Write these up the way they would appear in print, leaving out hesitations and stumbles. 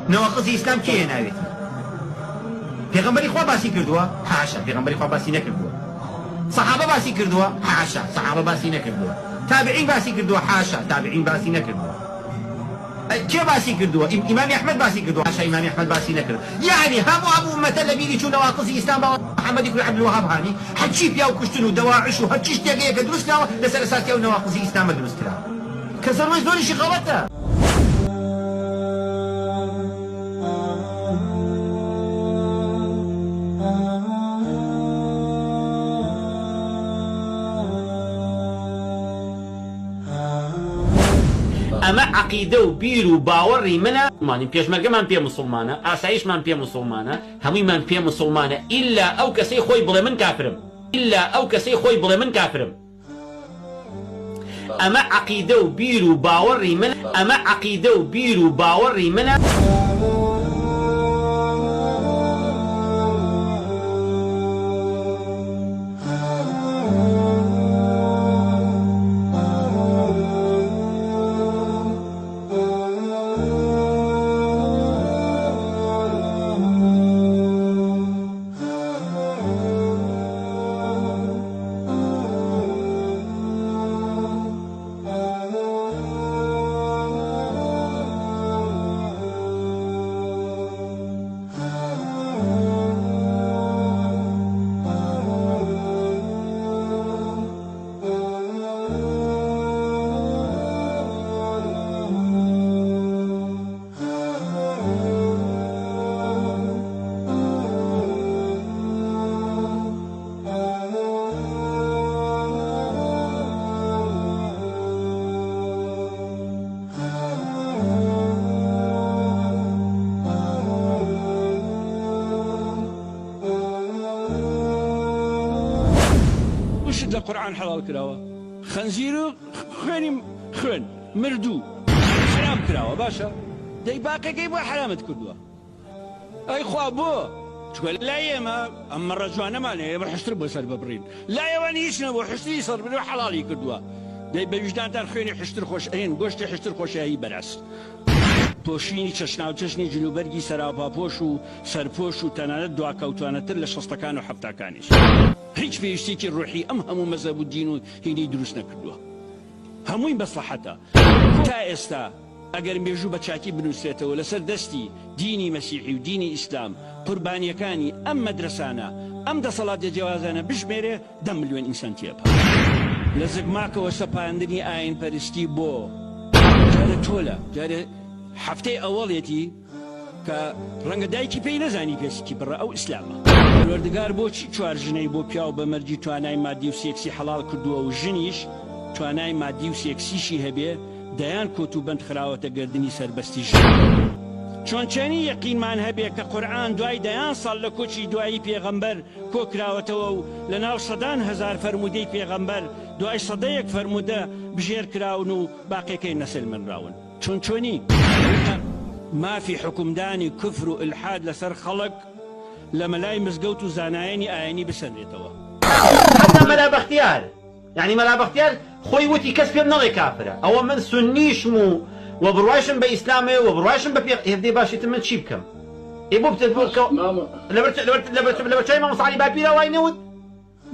نواقص إسلام كي ناوي پیغمبری خوا باسی کردووە حاشا پیغمبری خوا باسی نکردووە صحابه باسی کردووە حاشا صحابه باسی نکردووە تابعین باسی کردووە حاشا تابعین باسی نکردووە كيف باسي كردوه امام احمد باسي كردوه حاشا امام احمد باسي نكرد يعني هم ابو امه الذي شو نواقص الاسلام محمد بن عبد الوهاب هاني حتشي بيا وكشتنو دواعش وهتشي تلاقيه كدرسنا لسلسات يا نواقص الاسلام درسنا كسر وجه دول شي غلطه اما عقيده وبير وباوري منا ماني بيش مرقمان بيا مسلمانه اسايش مان بيا مسلمانه همي مان بيا مسلمانه الا او كسي خوي بلا من كافرم الا او كسي خوي بلا من كافرم اما عقيده وبير وباوري منا اما عقيده وبير وباوري منا القرآن حلال كراوة خنزير خويني خوين مردو حرام كراوة باشا داي باقي كيف حرامة كردوة اي خواه بو تقول لا يما اما الرجوان مالي يما حشتر بو سر ببرين لا يواني يشنا بو حشتر يصر بنو حلالي كردوة داي بوجدان تان خويني حشتر خوش اين قوشتي حشتر خوش هاي برس پۆشینی چەشنا و چەشنی جلوبەرگی سەراپاپۆش و سەرپۆش و تەنانەت دواکەوتوانەتر لە شەستەکان و هەفتەکانیش هیچ پێویستێکی ڕوحی ئەم هەموو مەزەب و دین و هینەی دروست نەکردووە هەمووی بەسڵەحەتە تا ئێستا ئەگەر مێژوو بە چاکی بنووسێتەوە لەسەر دەستی دینی مەسیحی و دینی ئیسلام قوربانیەکانی ئەم مەدرسانە ئەم دەسەڵاتە جیاوازانە بژمێرێ 10 ملیۆن ئینسان تێپا لە زگماکەوە سەپاندنی ئاین پەرستی بۆ جارە تۆلە جارە هەفتەی ئەوەڵێتی کە ڕەنگە دایکی پێی نەزانی پێستی بڕە ئەو ئیسلامە پەروەردگار بۆچی چوار ژنەی بۆ پیا و بە مەرجی توانای مادی و سێکسی حەڵال کردووە و ژنیش توانای مادی و سێکسیشی هەبێ دەیان کۆت و بەند خراوەتە گردنی سەربەستی ژن چۆنچەنی یەقینمان هەبێ کە قورئان دوای دەیان ساڵ لە کۆچی دوایی پێغەمبەر کۆکراوەتەوە و لە ناو سەدان هەزار فەرمودەی پێغەمبەر دوای سەدەیەک فەرمودە بژێر کراون و باقیەکەی نەسل منراون چۆنی مافی حکومدانی کوفر و ئلحاد لەسەر خەڵک لە مەلای مزگەوت و زانایانی ئاینی بسەنرێتەوە حتى مەلا بەختیار يعني مەلا بەختیار خۆی وتی کەس پێم نەڵێ کافرە ئەوە من سونیشم و وبڕوایشم بە ئیسلامێ و بڕوایشم بە هێفدەی باشیتر من چی بکەم ئێ بۆ بتێت لەبەرچای مامۆستا عەلی باپیرە وای نەوت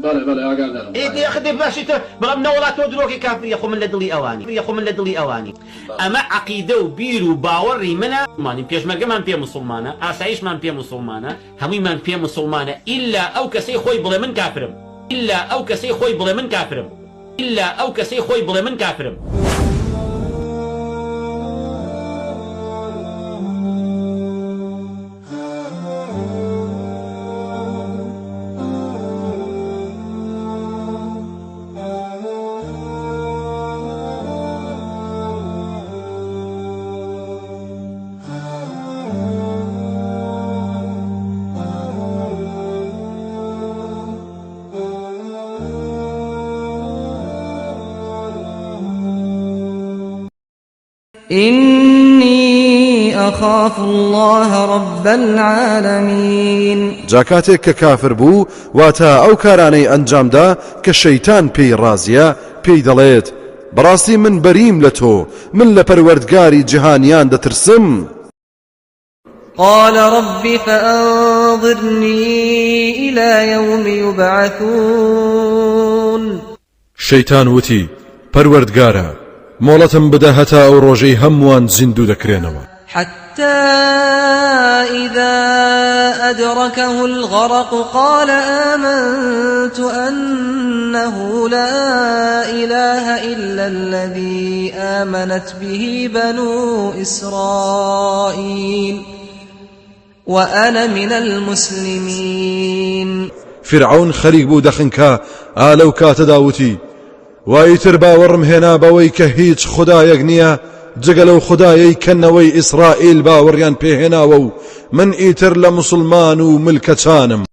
بەڵێ ئاگادارم ئێ خدێ باشیتر بەڵام نەوەڵاتەوە درۆکی کافری خۆ من لە دڵی ئەوانی ئەمە عەقیدە و بیر و باوەڕی منە مانی پێشمەرگەمان پێ مسڵمانە ئاسایشمان پێ مسڵمانە هەموویمان پێ مسڵمانە ئیلا ئەو کەسەی خۆی بڵێ من کافرم ئیلا ئەو کەسەی خۆی بڵێ من کافرم ئیلا ئەو کەسەی خۆی بڵێ من کافرم إني أخاف الله رب العالمين جاكاتك ككافر بو واتا أو كاراني أنجام دا كشيطان بي رازيا بي دليت براسي من بريم لتو من لپروردگاري جهانيان دترسم قال رب فأنظرني إلى يوم يبعثون شەیتان وتی پەروەردگارە مۆڵەتم بدە هەتا ئەو ڕۆژەی هەمووان زیندوو دەکرێنەوە حتى إذا أدركه الغرق قال آمنت أنه لا إله إلا الذي آمنت به بنو إسرائيل وأنا من المسلمين فرعون خەریک بوو دەخنکە ئالەو کاتەداوتی وایتر باوەڕم هێنا بەوەی کە هیچ خودایەک نییە جگە لەو خودایەی کەنەوەی ئیسرائیل باوەڕیان پێهێناوە و من ئیتر لە موسڵمان و ملکەچانم